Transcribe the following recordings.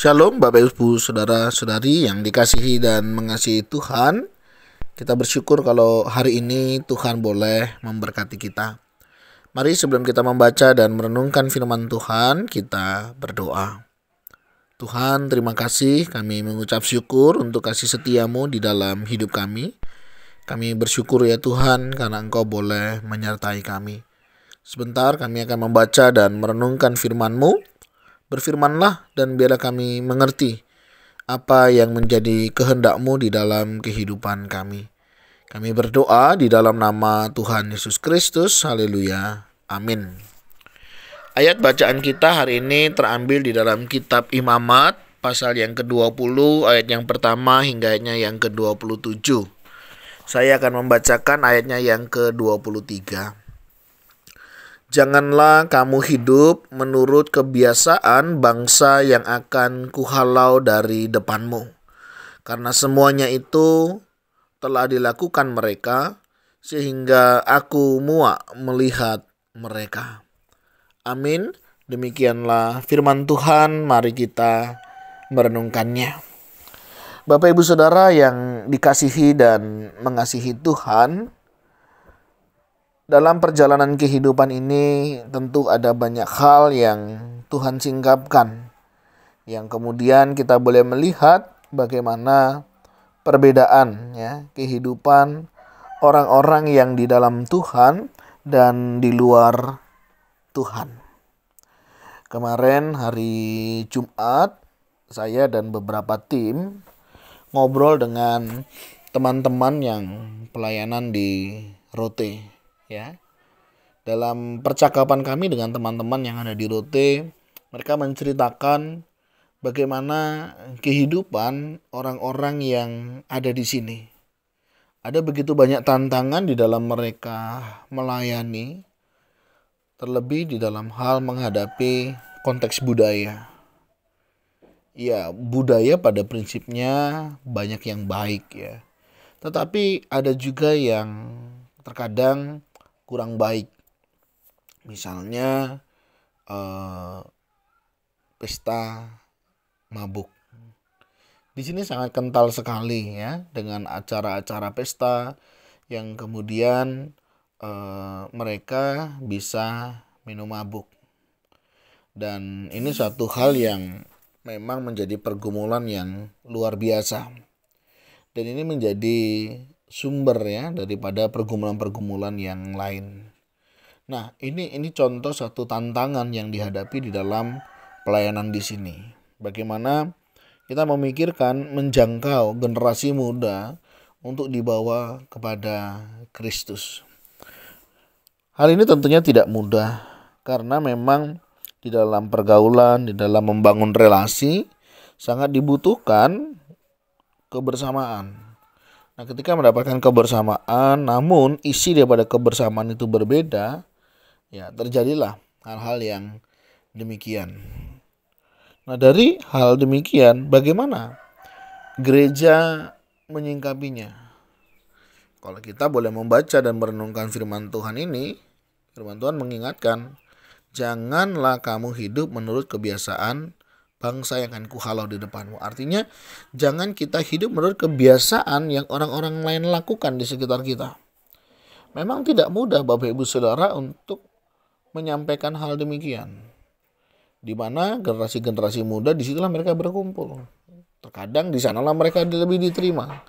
Shalom Bapak Ibu Saudara-saudari yang dikasihi dan mengasihi Tuhan. Kita bersyukur kalau hari ini Tuhan boleh memberkati kita. Mari sebelum kita membaca dan merenungkan firman Tuhan, kita berdoa. Tuhan, terima kasih, kami mengucap syukur untuk kasih setiamu di dalam hidup kami. Kami bersyukur ya Tuhan karena Engkau boleh menyertai kami. Sebentar kami akan membaca dan merenungkan firman-Mu. Berfirmanlah dan biarlah kami mengerti apa yang menjadi kehendak-Mu di dalam kehidupan kami. Kami berdoa di dalam nama Tuhan Yesus Kristus. Haleluya. Amin. Ayat bacaan kita hari ini terambil di dalam kitab Imamat pasal yang ke-20 ayat yang pertama hingga ayatnya yang ke-27. Saya akan membacakan ayatnya yang ke-23. Janganlah kamu hidup menurut kebiasaan bangsa yang akan kuhalau dari depanmu. Karena semuanya itu telah dilakukan mereka, sehingga aku muak melihat mereka. Amin. Demikianlah firman Tuhan, mari kita merenungkannya. Bapak Ibu Saudara yang dikasihi dan mengasihi Tuhan, dalam perjalanan kehidupan ini tentu ada banyak hal yang Tuhan singkapkan, yang kemudian kita boleh melihat bagaimana perbedaan ya kehidupan orang-orang yang di dalam Tuhan dan di luar Tuhan. Kemarin hari Jumat saya dan beberapa tim ngobrol dengan teman-teman yang pelayanan di Rote. Ya, dalam percakapan kami dengan teman-teman yang ada di Rote, mereka menceritakan bagaimana kehidupan orang-orang yang ada di sini. Ada begitu banyak tantangan di dalam mereka melayani, terlebih di dalam hal menghadapi konteks budaya. Ya, budaya pada prinsipnya banyak yang baik ya. Tetapi ada juga yang terkadang kurang baik. Misalnya pesta mabuk. Di sini sangat kental sekali ya dengan acara-acara pesta yang kemudian mereka bisa minum mabuk. Dan ini satu hal yang memang menjadi pergumulan yang luar biasa. Dan ini menjadi sumber ya daripada pergumulan-pergumulan yang lain. Nah, ini contoh satu tantangan yang dihadapi di dalam pelayanan di sini. Bagaimana kita memikirkan menjangkau generasi muda untuk dibawa kepada Kristus. Hal ini tentunya tidak mudah karena memang di dalam pergaulan, di dalam membangun relasi sangat dibutuhkan kebersamaan. Nah, ketika mendapatkan kebersamaan, namun isi daripada kebersamaan itu berbeda, ya terjadilah hal-hal yang demikian. Nah, dari hal demikian, bagaimana gereja menyingkapinya? Kalau kita boleh membaca dan merenungkan firman Tuhan ini, firman Tuhan mengingatkan, janganlah kamu hidup menurut kebiasaan bangsa yang akan kuhalau di depanmu. Artinya jangan kita hidup menurut kebiasaan yang orang-orang lain lakukan di sekitar kita. Memang tidak mudah Bapak Ibu Saudara untuk menyampaikan hal demikian. Di mana generasi-generasi muda disitulah mereka berkumpul. Terkadang di sanalah mereka lebih diterima.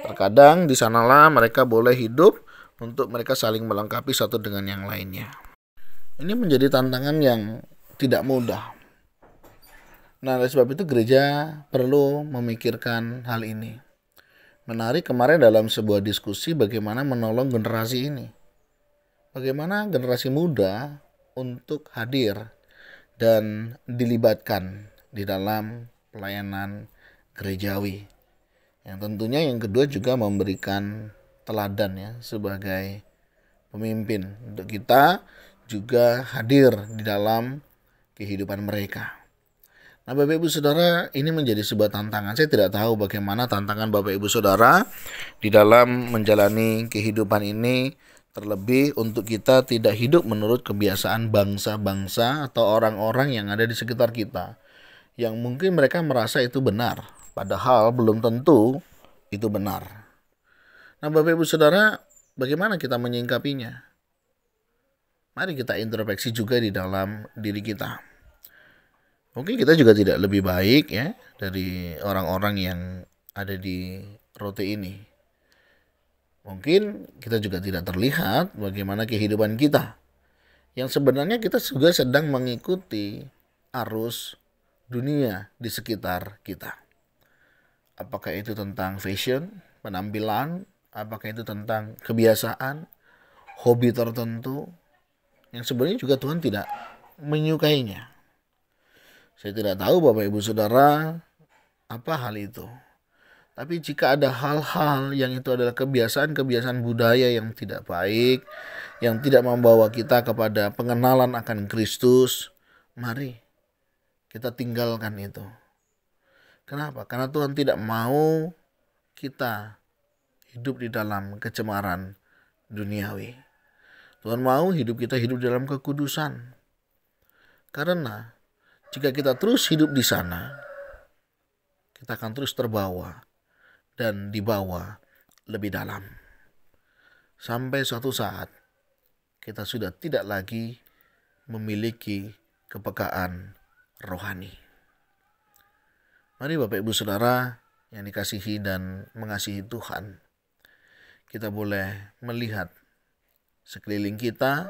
Terkadang di sanalah mereka boleh hidup untuk mereka saling melengkapi satu dengan yang lainnya. Ini menjadi tantangan yang tidak mudah. Nah, oleh sebab itu gereja perlu memikirkan hal ini. Menarik kemarin dalam sebuah diskusi bagaimana menolong generasi ini. Bagaimana generasi muda untuk hadir dan dilibatkan di dalam pelayanan gerejawi. Yang tentunya yang kedua juga memberikan teladan ya sebagai pemimpin. Untuk kita juga hadir di dalam kehidupan mereka. Nah, Bapak Ibu Saudara, ini menjadi sebuah tantangan. Saya tidak tahu bagaimana tantangan Bapak Ibu Saudara di dalam menjalani kehidupan ini, terlebih untuk kita tidak hidup menurut kebiasaan bangsa-bangsa atau orang-orang yang ada di sekitar kita. yang mungkin mereka merasa itu benar, padahal belum tentu itu benar. Nah, Bapak Ibu Saudara, bagaimana kita menyingkapinya? Mari kita introspeksi juga di dalam diri kita. Mungkin kita juga tidak lebih baik ya dari orang-orang yang ada di roti ini. Mungkin kita juga tidak terlihat bagaimana kehidupan kita, yang sebenarnya kita juga sedang mengikuti arus dunia di sekitar kita. Apakah itu tentang fashion, penampilan, apakah itu tentang kebiasaan, hobi tertentu, yang sebenarnya juga Tuhan tidak menyukainya. Saya tidak tahu Bapak Ibu Saudara apa hal itu. Tapi jika ada hal-hal yang itu adalah kebiasaan-kebiasaan budaya yang tidak baik, yang tidak membawa kita kepada pengenalan akan Kristus, mari kita tinggalkan itu. Kenapa? Karena Tuhan tidak mau kita hidup di dalam kecemaran duniawi. Tuhan mau hidup kita hidup dalam kekudusan. Karena jika kita terus hidup di sana, kita akan terus terbawa dan dibawa lebih dalam. Sampai suatu saat kita sudah tidak lagi memiliki kepekaan rohani. Mari Bapak Ibu Saudara yang dikasihi dan mengasihi Tuhan, kita boleh melihat sekeliling kita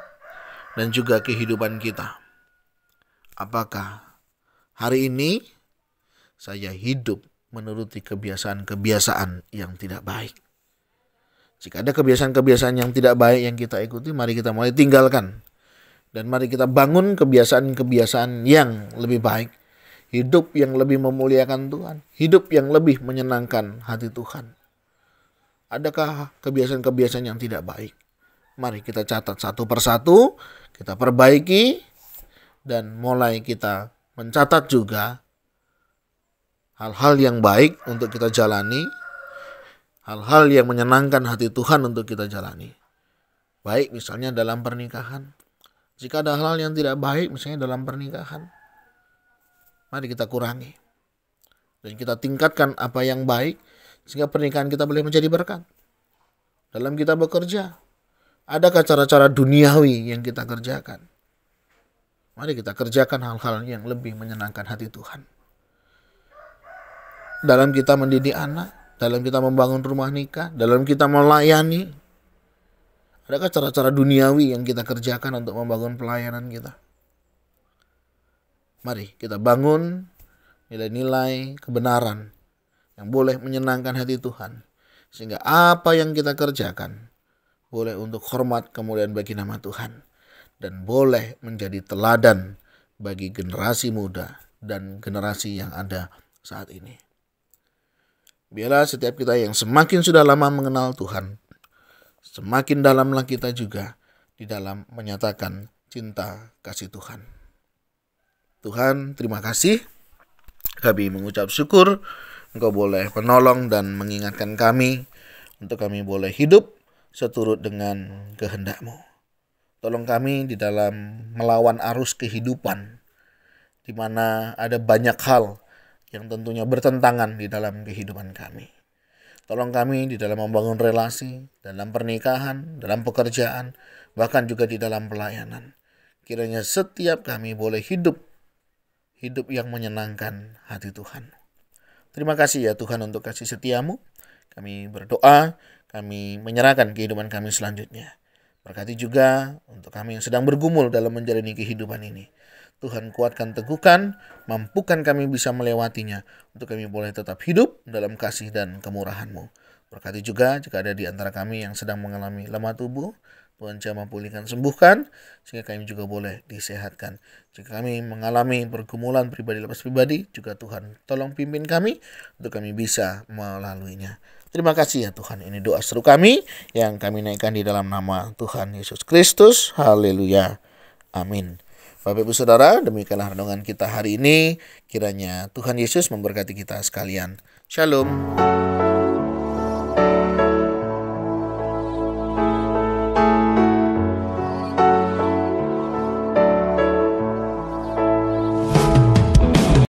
dan juga kehidupan kita. Apakah hari ini saya hidup menuruti kebiasaan-kebiasaan yang tidak baik? Jika ada kebiasaan-kebiasaan yang tidak baik yang kita ikuti, mari kita mulai tinggalkan. Dan mari kita bangun kebiasaan-kebiasaan yang lebih baik. Hidup yang lebih memuliakan Tuhan. Hidup yang lebih menyenangkan hati Tuhan. Adakah kebiasaan-kebiasaan yang tidak baik? Mari kita catat satu persatu, kita perbaiki, dan mulai kita mencatat juga hal-hal yang baik untuk kita jalani, hal-hal yang menyenangkan hati Tuhan untuk kita jalani. Baik misalnya dalam pernikahan. Jika ada hal yang tidak baik misalnya dalam pernikahan, mari kita kurangi. Dan kita tingkatkan apa yang baik sehingga pernikahan kita boleh menjadi berkat. Dalam kita bekerja, adakah cara-cara duniawi yang kita kerjakan? Mari kita kerjakan hal-hal yang lebih menyenangkan hati Tuhan. Dalam kita mendidik anak, dalam kita membangun rumah nikah, dalam kita melayani, adakah cara-cara duniawi yang kita kerjakan untuk membangun pelayanan kita? Mari kita bangun nilai-nilai kebenaran yang boleh menyenangkan hati Tuhan. Sehingga apa yang kita kerjakan boleh untuk hormat kemuliaan bagi nama Tuhan. Dan boleh menjadi teladan bagi generasi muda dan generasi yang ada saat ini. Biarlah setiap kita yang semakin sudah lama mengenal Tuhan, semakin dalamlah kita juga di dalam menyatakan cinta kasih Tuhan. Tuhan, terima kasih. Kami mengucap syukur Engkau boleh menolong dan mengingatkan kami untuk kami boleh hidup seturut dengan kehendak-Mu. Tolong kami di dalam melawan arus kehidupan, di mana ada banyak hal yang tentunya bertentangan di dalam kehidupan kami. Tolong kami di dalam membangun relasi, dalam pernikahan, dalam pekerjaan, bahkan juga di dalam pelayanan. Kiranya setiap kami boleh hidup yang menyenangkan hati Tuhan. Terima kasih ya Tuhan untuk kasih setia-Mu. Kami berdoa, kami menyerahkan kehidupan kami selanjutnya. Berkati juga untuk kami yang sedang bergumul dalam menjalani kehidupan ini. Tuhan kuatkan, teguhkan, mampukan kami bisa melewatinya, untuk kami boleh tetap hidup dalam kasih dan kemurahan-Mu. Berkati juga jika ada di antara kami yang sedang mengalami lemah tubuh, Tuhan jamah pulihkan, sembuhkan, sehingga kami juga boleh disehatkan. Jika kami mengalami pergumulan pribadi lepas pribadi, juga Tuhan tolong pimpin kami, untuk kami bisa melaluinya. Terima kasih ya Tuhan, ini doa seru kami yang kami naikkan di dalam nama Tuhan Yesus Kristus. Haleluya. Amin. Bapak Ibu Saudara, demikianlah renungan kita hari ini. Kiranya Tuhan Yesus memberkati kita sekalian. Shalom.